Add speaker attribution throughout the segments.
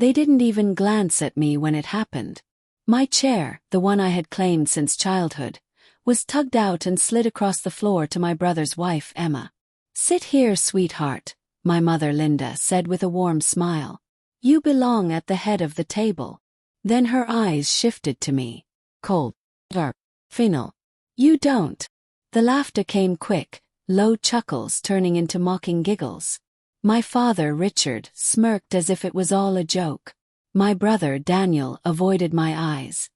Speaker 1: They didn't even glance at me when it happened. My chair, the one I had claimed since childhood, was tugged out and slid across the floor to my brother's wife, Emma. "Sit here, sweetheart," my mother Linda said with a warm smile. "You belong at the head of the table." Then her eyes shifted to me. "Cold. Dark. Final. You don't." The laughter came quick, low chuckles turning into mocking giggles. My father, Richard, smirked as if it was all a joke. My brother, Daniel, avoided my eyes,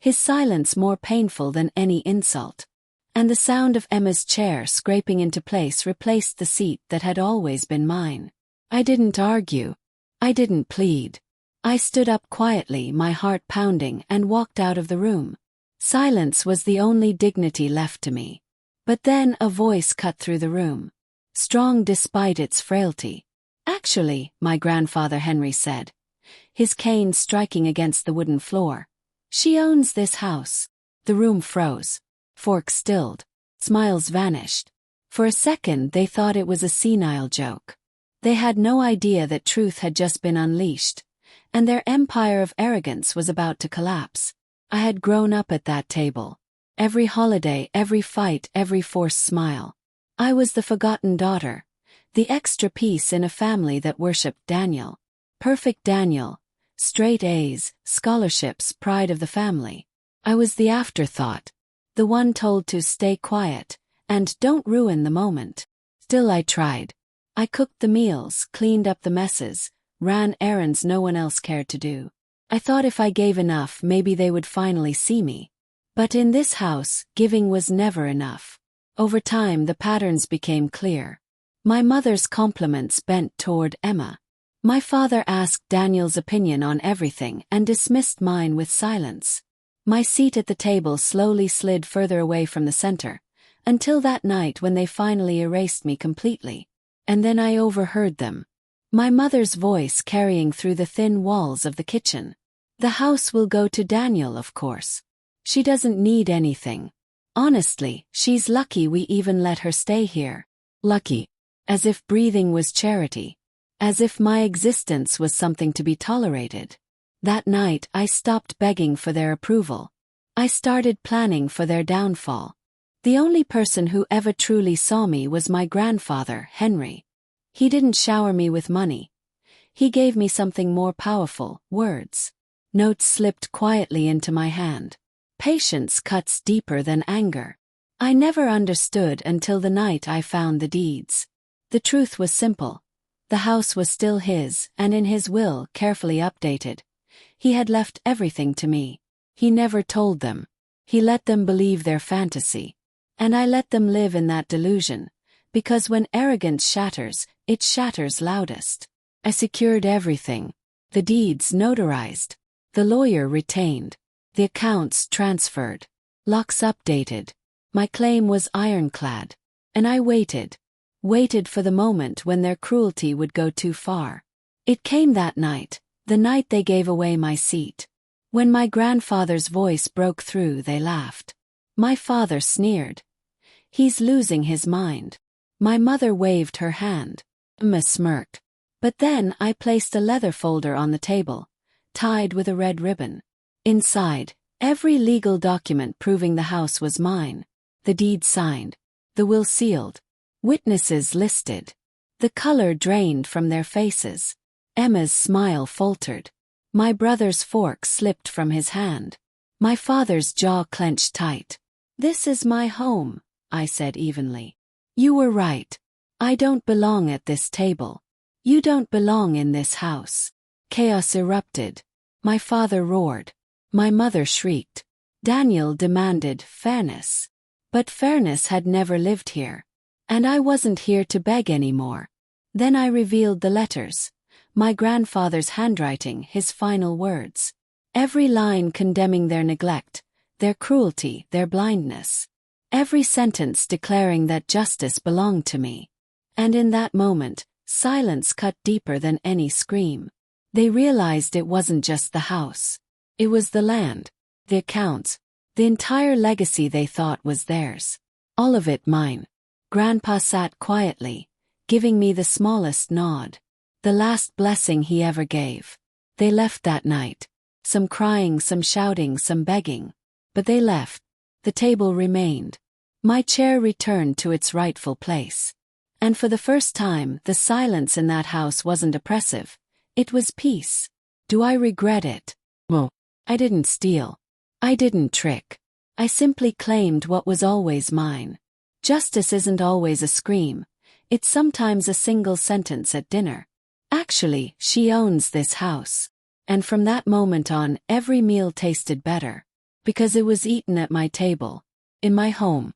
Speaker 1: his silence more painful than any insult. And the sound of Emma's chair scraping into place replaced the seat that had always been mine. I didn't argue. I didn't plead. I stood up quietly, my heart pounding, and walked out of the room. Silence was the only dignity left to me. But then a voice cut through the room, strong despite its frailty. "Actually," my grandfather Henry said, his cane striking against the wooden floor, "she owns this house." The room froze. Forks stilled. Smiles vanished. For a second they thought it was a senile joke. They had no idea that truth had just been unleashed, and their empire of arrogance was about to collapse. I had grown up at that table. Every holiday, every fight, every forced smile. I was the forgotten daughter, the extra piece in a family that worshipped Daniel. Perfect Daniel, straight A's, scholarships, pride of the family. I was the afterthought, the one told to stay quiet, and don't ruin the moment. Still I tried. I cooked the meals, cleaned up the messes, ran errands no one else cared to do. I thought if I gave enough, maybe they would finally see me. But in this house, giving was never enough. Over time the patterns became clear. My mother's compliments bent toward Emma. My father asked Daniel's opinion on everything and dismissed mine with silence. My seat at the table slowly slid further away from the center, until that night when they finally erased me completely. And then I overheard them. My mother's voice carrying through the thin walls of the kitchen. "The house will go to Daniel, of course. She doesn't need anything. Honestly, she's lucky we even let her stay here." Lucky. As if breathing was charity. As if my existence was something to be tolerated. That night I stopped begging for their approval. I started planning for their downfall. The only person who ever truly saw me was my grandfather, Henry. He didn't shower me with money. He gave me something more powerful, words. Notes slipped quietly into my hand. Patience cuts deeper than anger. I never understood until the night I found the deeds. The truth was simple. The house was still his, and in his will, carefully updated, he had left everything to me. He never told them. He let them believe their fantasy. And I let them live in that delusion, because when arrogance shatters, it shatters loudest. I secured everything. The deeds notarized. The lawyer retained. The accounts transferred. Locks updated. My claim was ironclad. And I waited. Waited for the moment when their cruelty would go too far. It came that night, the night they gave away my seat. When my grandfather's voice broke through, they laughed. My father sneered. "He's losing his mind." My mother waved her hand. Emma smirked. But then I placed a leather folder on the table, tied with a red ribbon. Inside, every legal document proving the house was mine. The deed signed. The will sealed. Witnesses listed. The color drained from their faces. Emma's smile faltered. My brother's fork slipped from his hand. My father's jaw clenched tight. "This is my home," I said evenly. "You were right. I don't belong at this table. You don't belong in this house." Chaos erupted. My father roared. My mother shrieked. Daniel demanded fairness. But fairness had never lived here. And I wasn't here to beg anymore. Then I revealed the letters. My grandfather's handwriting, his final words. Every line condemning their neglect, their cruelty, their blindness. Every sentence declaring that justice belonged to me. And in that moment, silence cut deeper than any scream. They realized it wasn't just the house. It was the land, the accounts, the entire legacy they thought was theirs. All of it mine. Grandpa sat quietly, giving me the smallest nod. The last blessing he ever gave. They left that night. Some crying, some shouting, some begging. But they left. The table remained. My chair returned to its rightful place. And for the first time, the silence in that house wasn't oppressive. It was peace. Do I regret it? Well, I didn't steal. I didn't trick. I simply claimed what was always mine. Justice isn't always a scream. It's sometimes a single sentence at dinner. Actually, she owns this house. And from that moment on, every meal tasted better. Because it was eaten at my table. In my home.